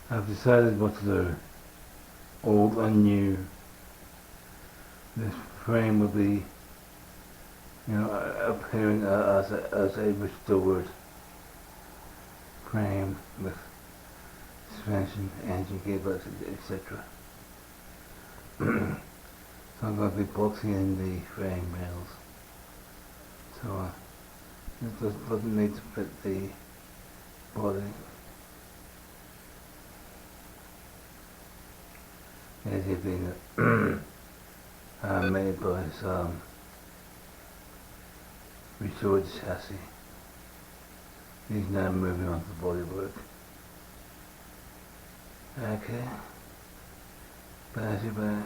I've decided what to do, old and new. This frame will be, appearing as a restored frame with suspension, engine, gearbox, etc. So I'm going to be boxing in the frame rails. So it doesn't need to fit the body. As you've been made by some restored chassis. He's now moving on to the bodywork. Okay. Bye.